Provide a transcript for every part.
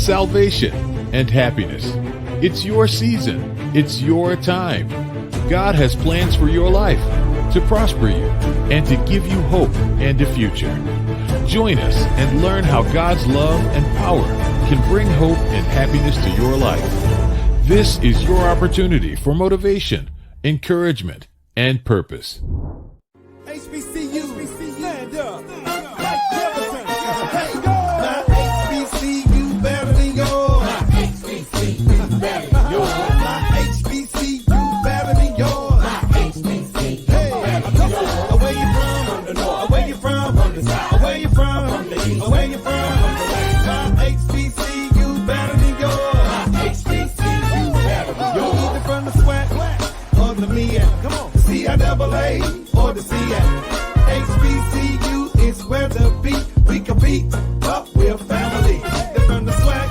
salvation, and happiness. It's your season. It's your time. God has plans for your life to prosper you and to give you hope and a future. Join us and learn how God's love and power can bring hope and happiness to your life. This is your opportunity for motivation, encouragement, and purpose. HBCU, stand up. Like Jefferson. Let's go. My HBCU better than yours. My HBCU better than yours. My HBCU better than yours. My HBCU better than yours. Where you from? Where you from? Where you from? Where you from? My HBCU better than yours. My HBCU better than yours. Either from the SWAC or the MEAC. Come on. CIAA or the CIAC. HBCU is where the beat we compete, but we're family. They're from the SWAC,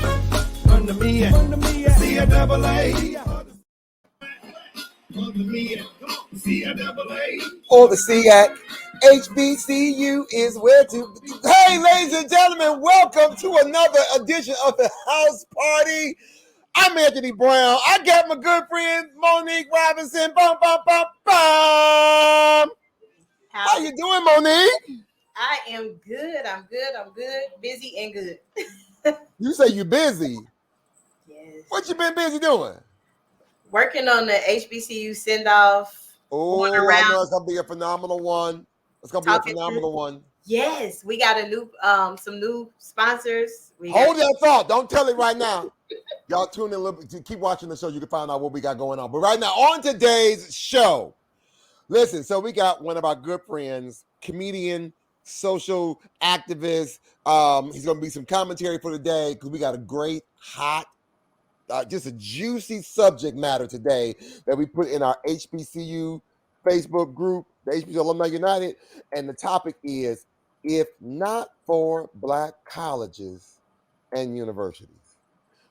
from the MEAC, CIAA or the MEAC, CIAA or the CIAC. HBCU is where to. Hey, ladies and gentlemen, welcome to another edition of the House Party. I'm Anthony Brown. I got my good friend Monique Robinson. Bum, bum, bum, bum. How you doing, Monique? I am good. I'm good. Busy and good. You say you're busy. Yes. What you been busy doing? Working on the HBCU send-off. Oh, I know it's gonna be a phenomenal one. It's gonna be a phenomenal one. Yes, we got a new some new sponsors. Hold that thought. Don't tell it right now. Y'all tune in a little bit. Keep watching the show. You can find out what we got going on. But right now, on today's show, listen, so we got one of our good friends, comedian, social activist. He's going to be some commentary for today because we got a great, hot, just a juicy subject matter today that we put in our HBCU Facebook group, the HBCU Alumni United. And the topic is, if not for Black colleges and universities.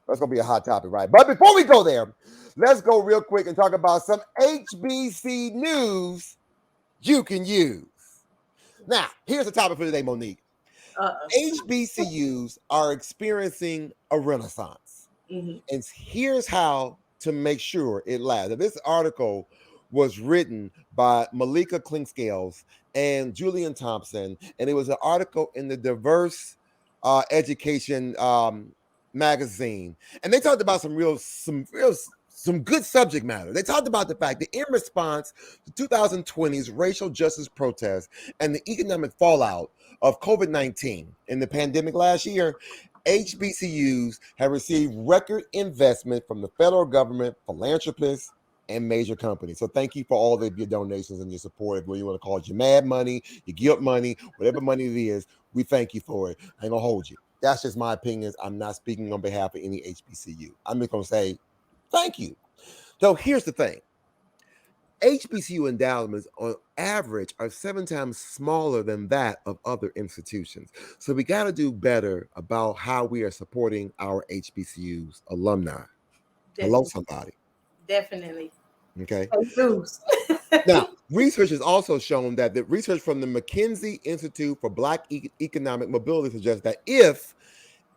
That's going to be a hot topic, right? But before we go there, let's go real quick and talk about some HBC news you can use. Now, here's the topic for today, Monique. HBCUs are experiencing a renaissance. Mm-hmm. And here's how to make sure it lasts. Now, this article was written by Malika Clinkscales and Julian Thompson, and it was an article in the Diverse Education magazine, and they talked about some good subject matter. They talked about the fact that in response to 2020's racial justice protests and the economic fallout of COVID-19 in the pandemic last year, HBCUs have received record investment from the federal government, philanthropists, and major companies. So thank you for all of your donations and your support. Whether you want to call it your mad money, your guilt money, whatever money it is, we thank you for it. I ain't gonna hold you. That's just my opinions. I'm not speaking on behalf of any HBCU. I'm just going to say thank you. So here's the thing. HBCU endowments on average are 7 times smaller than that of other institutions. So we got to do better about how we are supporting our HBCUs alumni. Definitely. Hello, somebody. Definitely. Okay. Now, research has also shown that the research from the McKinsey Institute for Black Economic Mobility suggests that if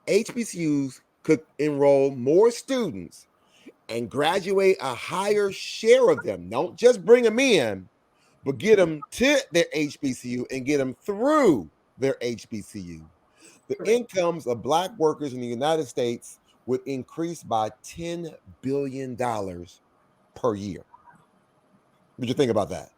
HBCUs could enroll more students and graduate a higher share of them, don't just bring them in, but get them to their HBCU and get them through their HBCU, the incomes of Black workers in the United States would increase by $10 billion per year. What do you think about that?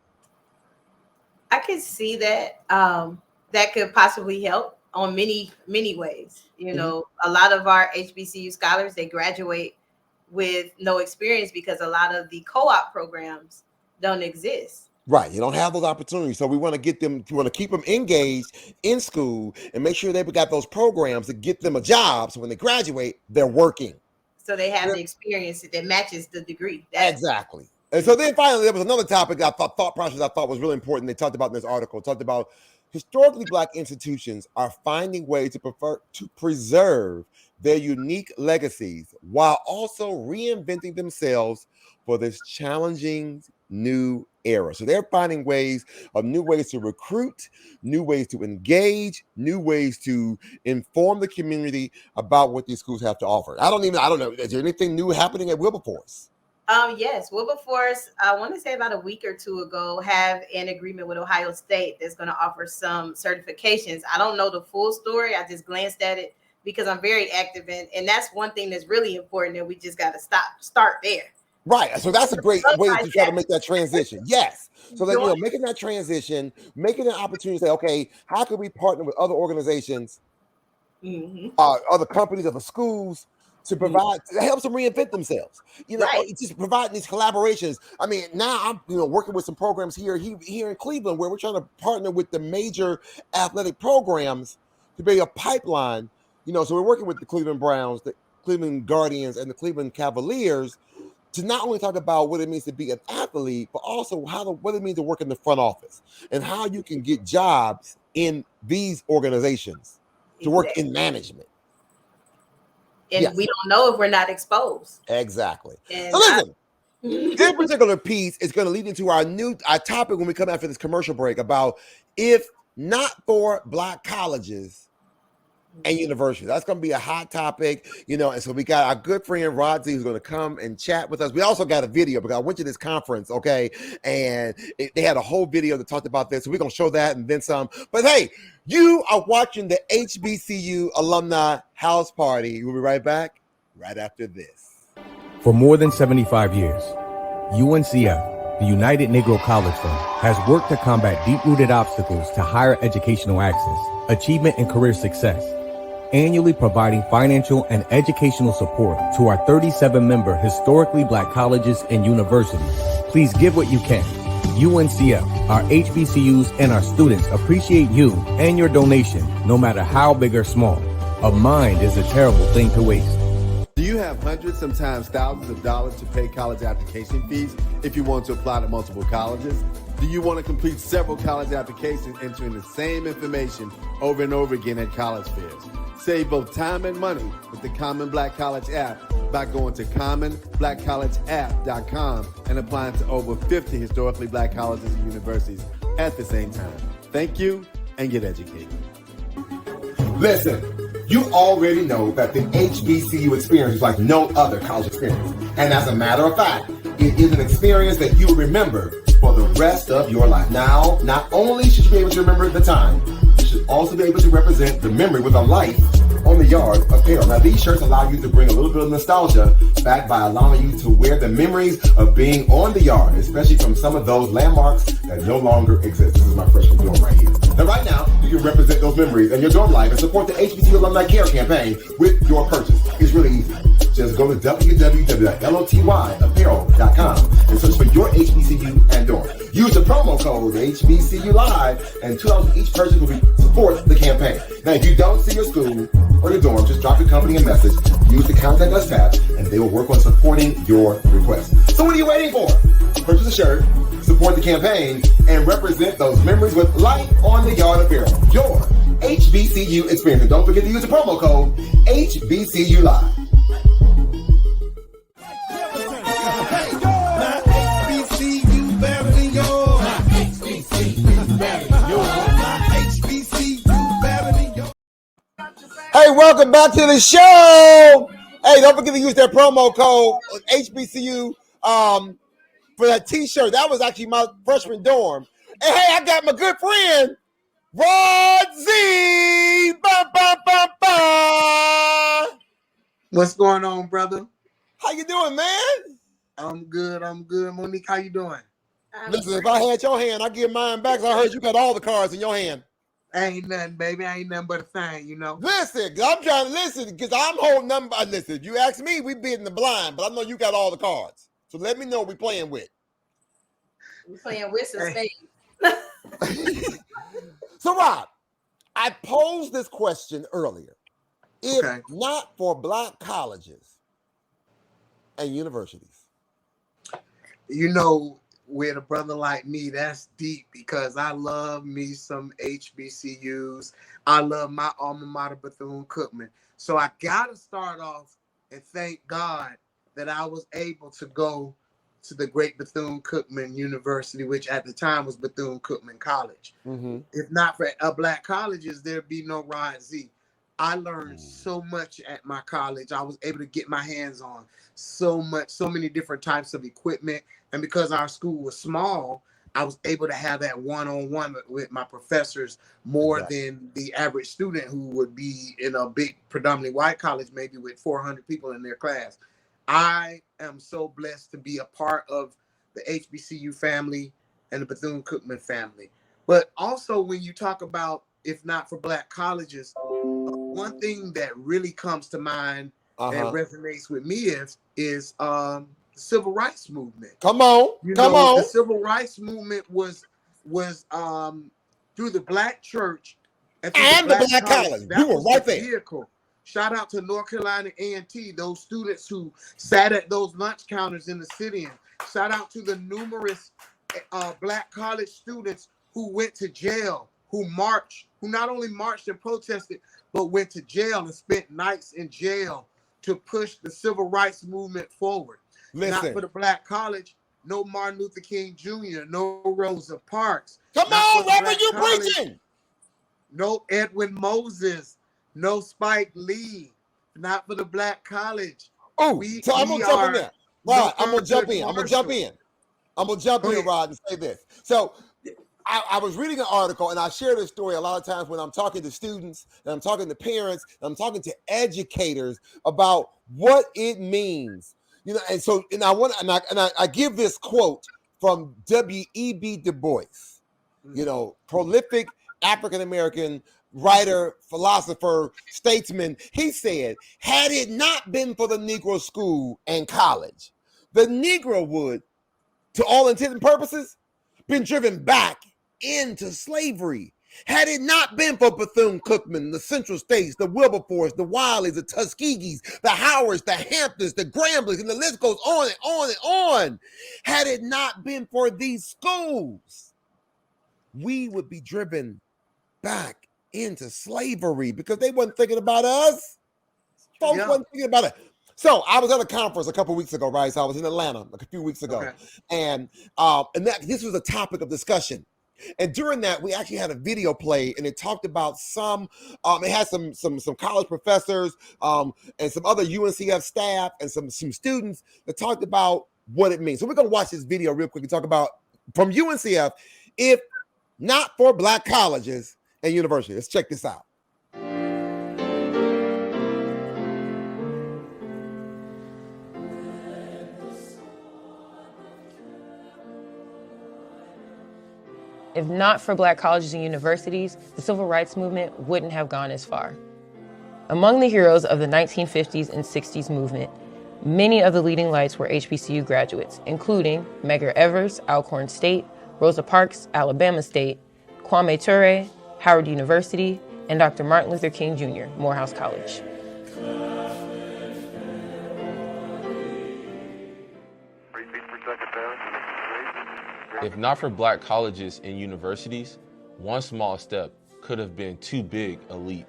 I could see that. That could possibly help on many ways. You know, a lot of our HBCU scholars, they graduate with no experience because a lot of the co-op programs don't exist. Right. You don't have those opportunities. So we want to get them, we want to keep them engaged in school and make sure they've got those programs to get them a job. So when they graduate, they're working. So they have the experience that matches the degree. Exactly. And so then finally, there was another topic thought was really important. They talked about in this article, talked about historically Black institutions are finding ways to preserve their unique legacies while also reinventing themselves for this challenging new era. So they're finding new ways to recruit, new ways to engage, new ways to inform the community about what these schools have to offer. I don't know. Is there anything new happening at Wilberforce? Yes, Wilberforce, I want to say about a week or two ago, have an agreement with Ohio State that's going to offer some certifications. I don't know the full story. I just glanced at it because I'm very active and that's one thing that's really important, that we just got to start there. Right. So that's a great way to try to make that transition. Yes. So that, making that transition, making an opportunity to say, okay, how can we partner with other organizations, other companies, other schools, to provide, to help them reinvent themselves, just providing these collaborations. I mean, now I'm, working with some programs here in Cleveland where we're trying to partner with the major athletic programs to be a pipeline, so we're working with the Cleveland Browns, the Cleveland Guardians, and the Cleveland Cavaliers to not only talk about what it means to be an athlete, but also what it means to work in the front office and how you can get jobs in these organizations to work in management. And we don't know if we're not exposed. Exactly. And so listen, this particular piece is going to lead into our topic when we come after this commercial break about if not for Black colleges and universities. That's going to be a hot topic, and so we got our good friend Rod Z who's going to come and chat with us. We also got a video because I went to this conference, okay, and they had a whole video that talked about this, so we're going to show that and then some. But hey, you are watching the HBCU Alumni House Party. We'll be right back right after this. For more than 75 years, UNCF, the United Negro College Fund, has worked to combat deep-rooted obstacles to higher educational access, achievement, and career success, annually providing financial and educational support to our 37-member historically Black colleges and universities. Please give what you can. UNCF, our HBCUs, and our students appreciate you and your donation, no matter how big or small. A mind is a terrible thing to waste. Do you have hundreds, sometimes thousands of dollars to pay college application fees if you want to apply to multiple colleges? Do you want to complete several college applications entering the same information over and over again at college fairs? Save both time and money with the Common Black College app by going to commonblackcollegeapp.com and applying to over 50 historically Black colleges and universities at the same time. Thank you, and get educated. Listen, you already know that the HBCU experience is like no other college experience. And as a matter of fact, it is an experience that you will remember for the rest of your life. Now, not only should you be able to remember the time, you should also be able to represent the memory with a life on the yard apparel. Now, these shirts allow you to bring a little bit of nostalgia back by allowing you to wear the memories of being on the yard, especially from some of those landmarks that no longer exist. This is my freshman dorm right here. And right now, you can represent those memories in your dorm life and support the HBCU Alumni Care campaign with your purchase. It's really easy. Just go to www.lotyyapparel.com and search for your HBCU and dorm. Use the promo code HBCU Live, and $2 each purchase will support the campaign. Now, if you don't see your school or your dorm, just drop your company a message. Use the Contact Us tab, and they will work on supporting your request. So what are you waiting for? Purchase a shirt, support the campaign, and represent those memories with life on the yard apparel. Your HBCU experience. And don't forget to use the promo code HBCU Live. Hey, welcome back to the show. Hey, don't forget to use that promo code HBCU for that t-shirt. That was actually my freshman dorm. And hey, I got my good friend, Rod Z. Ba, ba, ba, ba. What's going on, brother? How you doing, man? I'm good. Monique, how you doing? Listen, if I had your hand, I'd give mine back. I heard you got all the cards in your hand. Ain't nothing, baby. Ain't nothing but a thing, Listen, I'm trying to listen because I'm holding them. Listen, if you ask me, we beating the blind, but I know you got all the cards. So let me know what we playing with. We're playing with some spades. So, Rob, I posed this question earlier. If not for Black colleges and universities, with a brother like me, that's deep because I love me some HBCUs. I love my alma mater, Bethune-Cookman. So I got to start off and thank God that I was able to go to the great Bethune-Cookman University, which at the time was Bethune-Cookman College. If not for Black colleges, there'd be no Rod Z. I learned so much at my college. I was able to get my hands on so many different types of equipment. And because our school was small, I was able to have that one-on-one with my professors more than the average student who would be in a big, predominantly white college, maybe with 400 people in their class. I am so blessed to be a part of the HBCU family and the Bethune-Cookman family. But also when you talk about, if not for Black colleges, one thing that really comes to mind and resonates with me is the civil rights movement. Come on. The civil rights movement was through the Black church and the Black college. You were right there. Vehicle. Shout out to North Carolina A&T, those students who sat at those lunch counters in the sit-in. Shout out to the numerous Black college students who went to jail, who not only marched and protested, but went to jail and spent nights in jail to push the civil rights movement forward. Not for the Black college, no Martin Luther King Jr., no Rosa Parks. Come on, Reverend, you preaching. No Edwin Moses, no Spike Lee, not for the Black college. So I'm gonna jump in there. Rod, I'm gonna jump in, Rod, and say this. So I was reading an article, and I share this story a lot of times when I'm talking to students, and I'm talking to parents, and I'm talking to educators about what it means. I give this quote from W.E.B. Du Bois, prolific African-American writer, philosopher, statesman. He said, had it not been for the Negro school and college, the Negro would, to all intents and purposes, been driven back into slavery. Had it not been for Bethune-Cookman, the Central States, the Wilberforce, the Wileys, the Tuskegees, the Howards, the Hamptons, the Gramblys, and the list goes on and on and on. Had it not been for these schools, we would be driven back into slavery because they wasn't thinking about us. Folks wasn't thinking about it. So I was at a conference a couple weeks ago, right? So I was in Atlanta a few weeks ago, and this was a topic of discussion. And during that, we actually had a video play, and it talked about it had some college professors and some other UNCF staff and some students that talked about what it means. So we're gonna watch this video real quick and talk about from UNCF, if not for Black colleges and universities. Let's check this out. If not for Black colleges and universities, the civil rights movement wouldn't have gone as far. Among the heroes of the 1950s and 60s movement, many of the leading lights were HBCU graduates, including Medgar Evers, Alcorn State, Rosa Parks, Alabama State, Kwame Ture, Howard University, and Dr. Martin Luther King Jr., Morehouse College. If not for Black colleges and universities, one small step could have been too big a leap.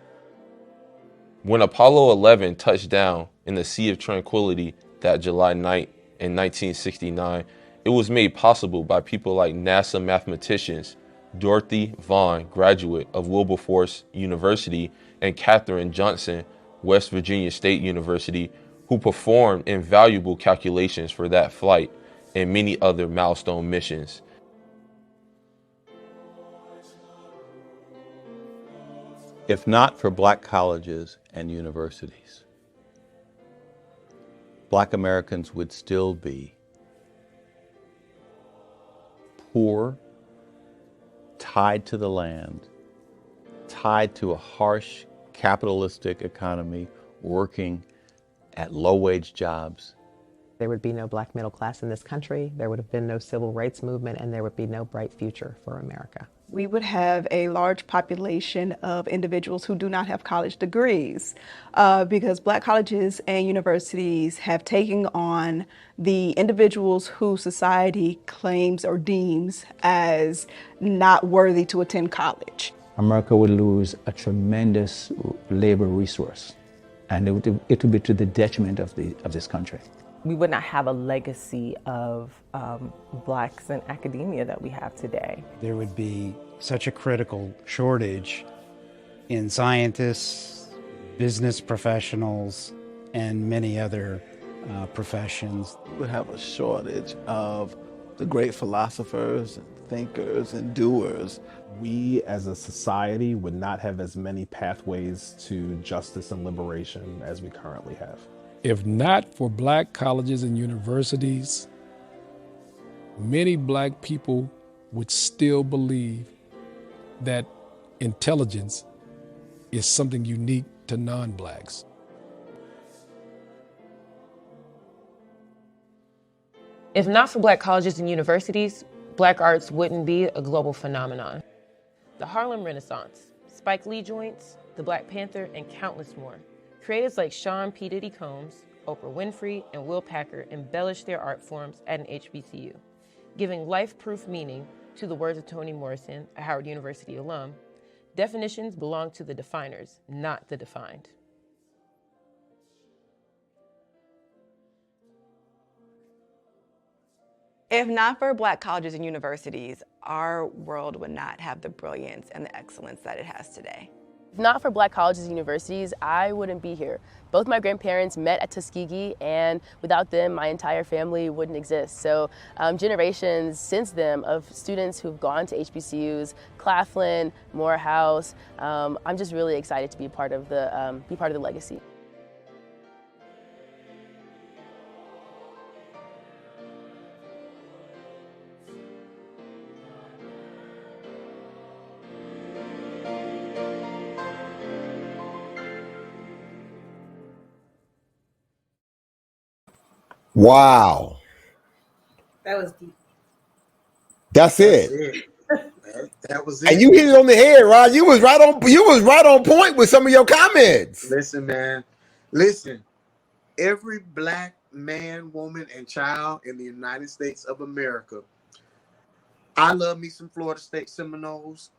When Apollo 11 touched down in the Sea of Tranquility that July night in 1969, it was made possible by people like NASA mathematicians Dorothy Vaughan, graduate of Wilberforce University, and Katherine Johnson, West Virginia State University, who performed invaluable calculations for that flight and many other milestone missions. If not for Black colleges and universities, Black Americans would still be poor, tied to the land, tied to a harsh capitalistic economy, working at low-wage jobs. There would be no Black middle class in this country, there would have been no civil rights movement, and there would be no bright future for America. We would have a large population of individuals who do not have college degrees because Black colleges and universities have taken on the individuals who society claims or deems as not worthy to attend college. America would lose a tremendous labor resource, and it would be to the detriment of this country. we would not have a legacy of Blacks in academia that we have today. There would be such a critical shortage in scientists, business professionals, and many other professions. We would have a shortage of the great philosophers, and thinkers, and doers. We as a society would not have as many pathways to justice and liberation as we currently have. If not for Black colleges and universities, many Black people would still believe that intelligence is something unique to non-Blacks. If not for Black colleges and universities, Black arts wouldn't be a global phenomenon. The Harlem Renaissance, Spike Lee joints, the Black Panther, and countless more. Creatives like Sean P. Diddy Combs, Oprah Winfrey, and Will Packer embellished their art forms at an HBCU, giving life-proof meaning to the words of Toni Morrison, a Howard University alum. Definitions belong to the definers, not the defined. If not for Black colleges and universities, our world would not have the brilliance and the excellence that it has today. If not for Black colleges and universities, I wouldn't be here. Both my grandparents met at Tuskegee, and without them, my entire family wouldn't exist. So generations since them of students who've gone to HBCUs, Claflin, Morehouse, I'm just really excited to be part of the legacy. Wow. That was deep. That's it. That was it. And you hit it on the head, Rod. You was right on point with some of your comments. Listen, man. Listen. Every Black man, woman, and child in the United States of America. I love me some Florida State Seminoles,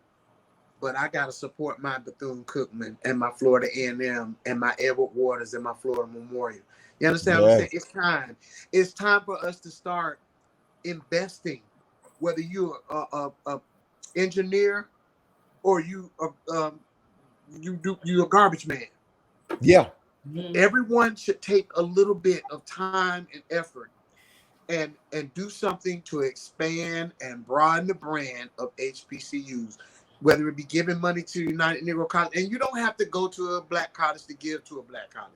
but I gotta support my Bethune-Cookman and my Florida A&M and my Edward Waters and my Florida Memorial. You understand what I'm saying? It's time. It's time for us to start investing. Whether you're a engineer or you're a garbage man. Yeah. Everyone should take a little bit of time and effort and do something to expand and broaden the brand of HBCUs. Whether it be giving money to United Negro College, and you don't have to go to a Black college to give to a Black college.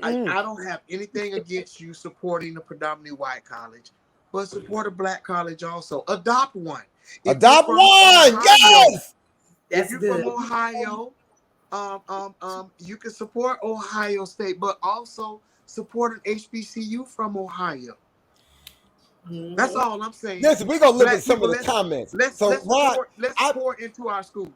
I don't have anything against you supporting a predominantly white college, but support a Black college also. Adopt one. Adopt one, yes. If you're from Ohio, you can support Ohio State, but also support an HBCU from Ohio. That's all I'm saying. Listen, we're gonna look at some of the comments. Let's pour into our schools.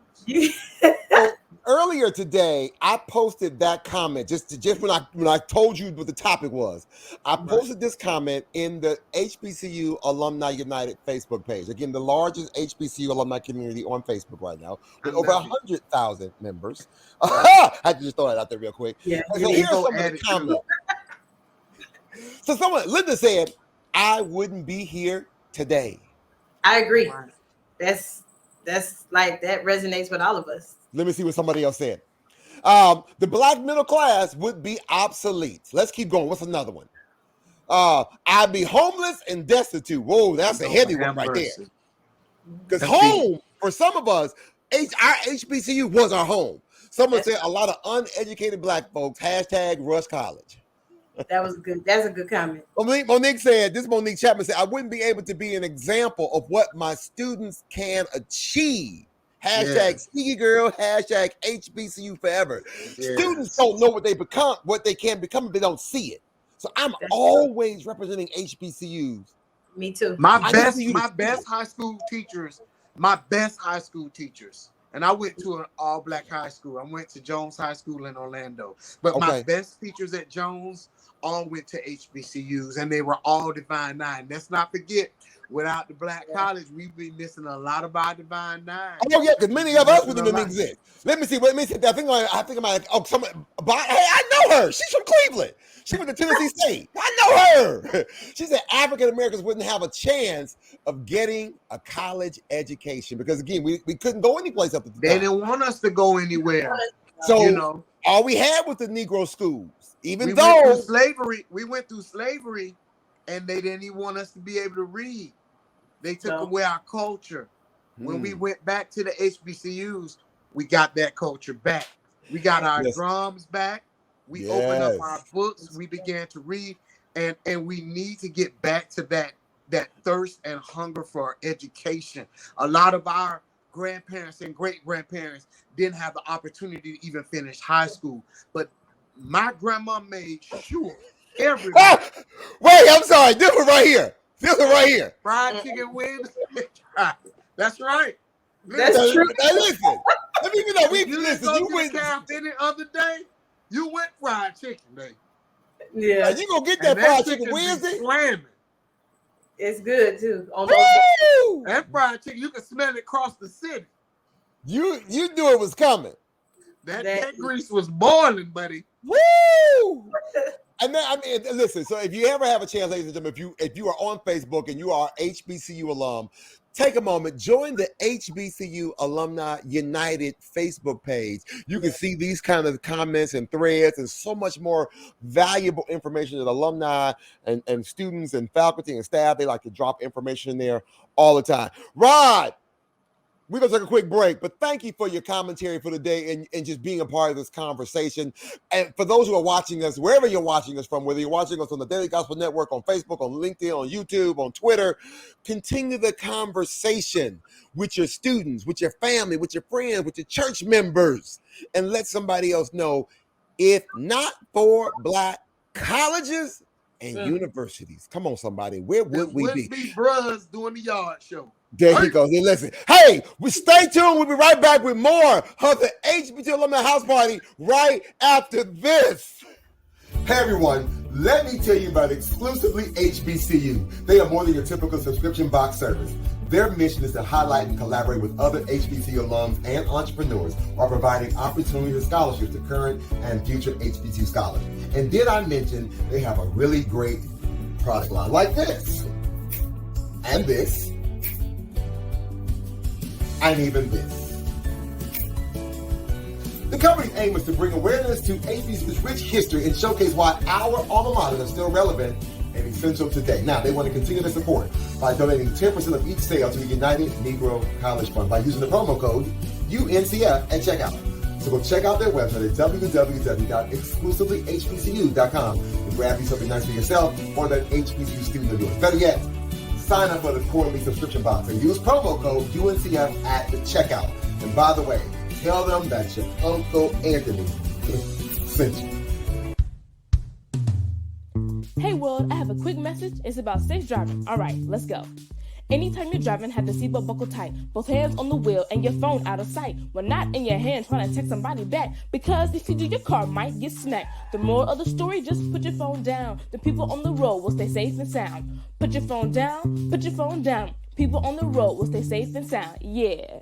So earlier today, I posted that comment just when I told you what the topic was. I posted this comment in the HBCU Alumni United Facebook page. Again, the largest HBCU alumni community on Facebook right now, with over 100,000 members. I had to just throw that out there real quick. Yeah. So here's some of the comments. So Linda said, I wouldn't be here today. I agree. That's like, that resonates with all of us. Let me see what somebody else said. The Black middle class would be obsolete. Let's keep going. What's another one? I'd be homeless and destitute. Whoa, that's a heavy one right there. Because home, for some of us, our HBCU was our home. Someone said a lot of uneducated Black folks, hashtag Rush College. That was good. That's a good comment. Monique Chapman said, I wouldn't be able to be an example of what my students can achieve. Hashtag Sneaky Girl, hashtag HBCU forever. Yes. Students don't know what they can become if they don't see it. So I'm always representing HBCUs. Me too. My best high school teachers, and I went to an all-Black high school. I went to Jones High School in Orlando. But my best teachers at Jones all went to HBCUs, and they were all Divine Nine. Let's not forget, without the Black college, we'd be missing a lot of our Divine Nine. Oh yeah, because many of us wouldn't even exist. Let me see. I think I might. Oh, somebody. Hey, I know her. She's from Cleveland. She went to Tennessee State. I know her. She said African Americans wouldn't have a chance of getting a college education because again, we couldn't go anyplace up at the time. They didn't want us to go anywhere. So all we had was the Negro schools. Even we though we went through slavery, and they didn't even want us to be able to read. They took away our culture. When we went back to the HBCUs, we got that culture back. We got our drums back. We opened up our books. We began to read, and we need to get back to that thirst and hunger for education. A lot of our grandparents and great-grandparents didn't have the opportunity to even finish high school, but my grandma made sure everyone. Wait, I'm sorry. This one right here. Fried chicken wings. That's right. That's true. Listen. I mean, you went to the cafe the other day. You went fried chicken day. Yeah. You gonna get that fried chicken Wednesday? Slamming. It's good too. That fried chicken, you can smell it across the city. You knew it was coming. That grease was boiling, buddy. Woo! And then, I mean, listen. So if you ever have a chance, ladies and gentlemen, if you are on Facebook and you are HBCU alum, take a moment, join the HBCU Alumni United Facebook page. You can see these kind of comments and threads and so much more valuable information that alumni and students and faculty and staff, they like to drop information in there all the time. Rod, we're going to take a quick break, but thank you for your commentary for the day and just being a part of this conversation. And for those who are watching us, wherever you're watching us from, whether you're watching us on the Daily Gospel Network, on Facebook, on LinkedIn, on YouTube, on Twitter, continue the conversation with your students, with your family, with your friends, with your church members, and let somebody else know, if not for Black colleges and universities, come on, somebody, where would we be? Be brothers doing the yard show. There he goes. And listen, hey, we stay tuned. We'll be right back with more of the HBCU Alumni House Party right after this. Hey, everyone. Let me tell you about Exclusively HBCU. They are more than your typical subscription box service. Their mission is to highlight and collaborate with other HBCU alums and entrepreneurs while providing opportunities and scholarships to current and future HBCU scholars. And did I mention they have a really great product line like this and this and even this. The company's aim is to bring awareness to HBCU's rich history and showcase why our alma mater is still relevant and essential today. Now, they want to continue to support by donating 10% of each sale to the United Negro College Fund by using the promo code UNCF at checkout. So go check out their website at www.exclusivelyhbcu.com and grab you something nice for yourself or that HBCU student of yours. Better yet, sign up for the quarterly subscription box and use promo code UNCF at the checkout. And by the way, tell them that your Uncle Anthony sent you. Hey world, I have a quick message. It's about safe driving. All right, let's go. Anytime you're driving, have the seatbelt buckled tight. Both hands on the wheel and your phone out of sight. When not in your hand trying to text somebody back. Because if you do, your car might get smacked. The moral of the story, just put your phone down. The people on the road will stay safe and sound. Put your phone down, put your phone down. People on the road will stay safe and sound. Yeah.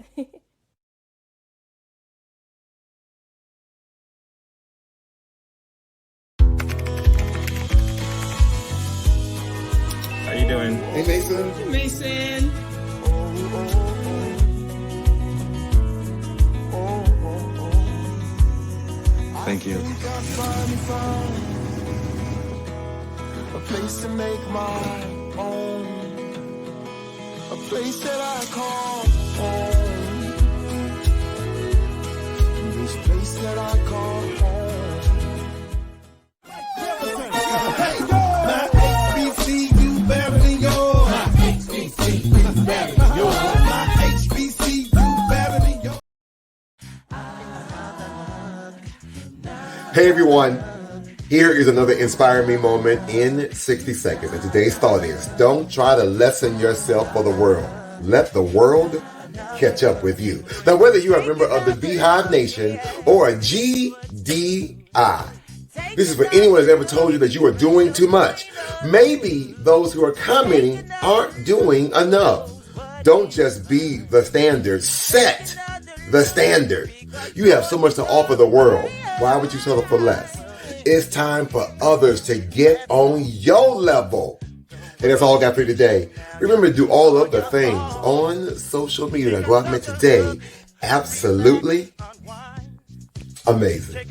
How you doing? Hey, Mason. Hey, Mason. Thank you. A place to make my own. A place that I call home. This place that I call home. My HBCU better than yours. My HBCU better than yours. My HBCU better than yours. Hey everyone, here is another Inspire Me moment in 60 seconds. And today's thought is, don't try to lessen yourself for the world. Let the world catch up with you. Now, whether you are a member of the Beehive Nation or a GDI, This is for anyone that's ever told you that you are doing too much. Maybe those who are commenting aren't doing enough. Don't just be the standard. Set the standard. You have so much to offer the world. Why would you settle for less? It's time for others to get on your level. And that's all I got for you today. Remember to do all of the things on social media that go out and make today absolutely amazing.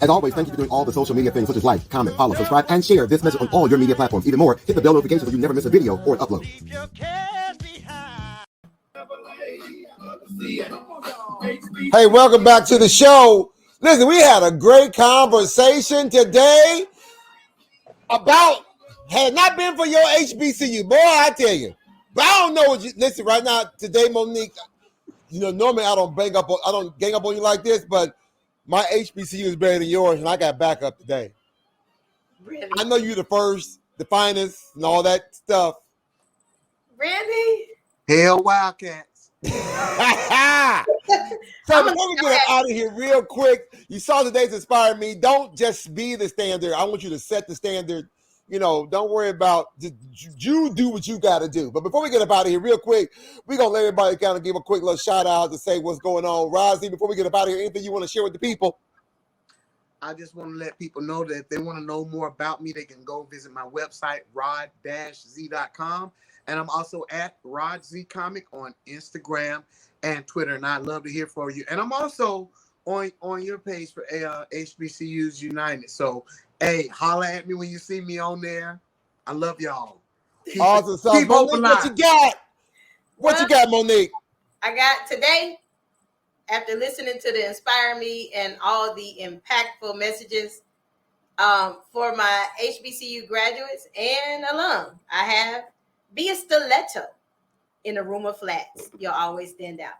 As always, thank you for doing all the social media things such as like, comment, follow, subscribe, and share this message on all your media platforms. Even more, hit the bell notification so you never miss a video or an upload. Hey, welcome back to the show. Listen, we had a great conversation today about, had it not been for your HBCU, boy, I tell you. But I don't know what you, listen, right now, today, Monique, you know, normally I don't gang up on you like this, but my HBCU is better than yours, and I got backup today. Really? I know you're the first, the finest, and all that stuff. Really? Hell Wildcats. So before we get out of here real quick, you saw today's inspired me. Don't just be the standard. I want you to set the standard. You know, don't worry about, you do what you got to do. But before we get up out of here real quick, we're going to let everybody kind of give a quick little shout out to say what's going on. Rozzy, before we get up out of here, anything you want to share with the people? I just want to let people know that if they want to know more about me, they can go visit my website, rod-z.com. And I'm also at RodZComic on Instagram and Twitter. And I'd love to hear from you. And I'm also on your page for HBCUs United. So, hey, holla at me when you see me on there. I love y'all. Awesome. So, Monique, what you got? What you got, Monique? I got today, after listening to the Inspire Me and all the impactful messages for my HBCU graduates and alum, I have be a stiletto in a room of flats. You'll always stand out.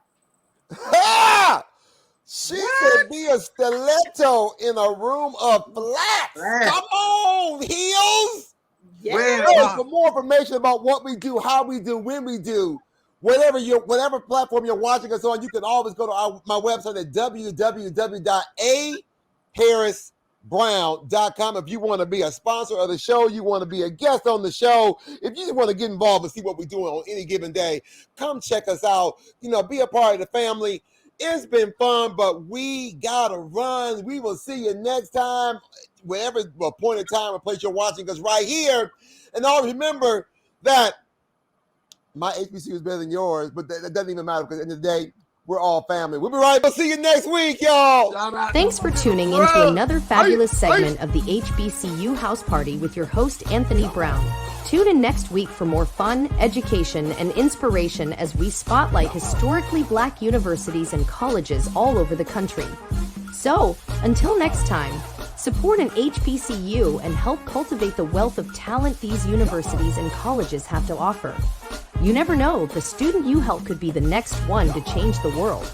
She said be a stiletto in a room of flats. Come on, heels. Yeah. For more information about what we do, how we do, when we do, whatever platform you're watching us on, you can always go to my website at www.aharrisbrown.com. If you want to be a sponsor of the show, you want to be a guest on the show, if you just want to get involved and see what we're doing on any given day, come check us out. You know, be a part of the family. It's been fun, but we gotta run. We will see you next time, wherever appointed time or place you're watching us right here. And always remember that my HBCU is better than yours, but that doesn't even matter because at the end of the day, we're all family. We'll be right back. See you next week, y'all. Thanks for tuning in to another fabulous segment of the HBCU House Party with your host, Anthony Brown. Tune in next week for more fun, education, and inspiration as we spotlight historically Black universities and colleges all over the country. So, until next time, support an HBCU and help cultivate the wealth of talent these universities and colleges have to offer. You never know, the student you help could be the next one to change the world.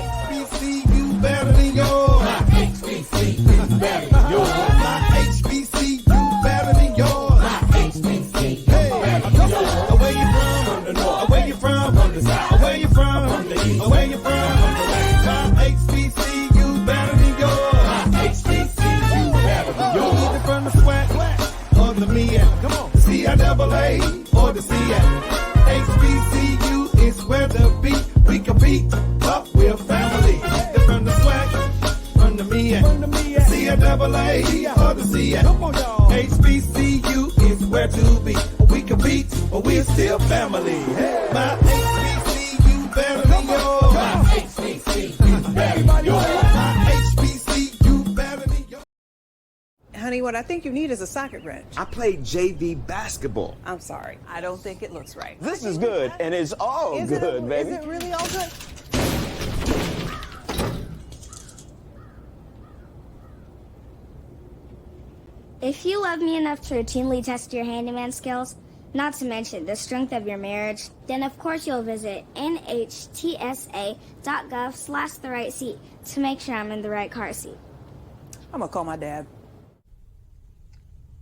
HBCU better than yours. My HBCU better than yours. My HBCU better than yours. My HBCU better than yours. Where you from? From the north. Where you from? From the south. Where you from? From the east. Where you from? From the west. My HBCU better than yours. My HBCU better than yours. Either from the SWAC or the MEAC. Come on. The CIAA or the CIAC. HBCU is where the beat we compete. Up, we're family. They're from the SWAC, from the MEAC, CIAA or the CIAC. HBCU is where to be. We compete, but we're still family. My HBCU better than yours. My HBCU better than yours. My HBCU better than yours. Honey, what I think you need is a socket wrench. I played JV basketball. I'm sorry. I don't think it looks right. This is good, and it's all good, baby. Is it really all good? If you love me enough to routinely test your handyman skills, not to mention the strength of your marriage, then of course you'll visit nhtsa.gov/therightseat to make sure I'm in the right car seat. I'm gonna call my dad.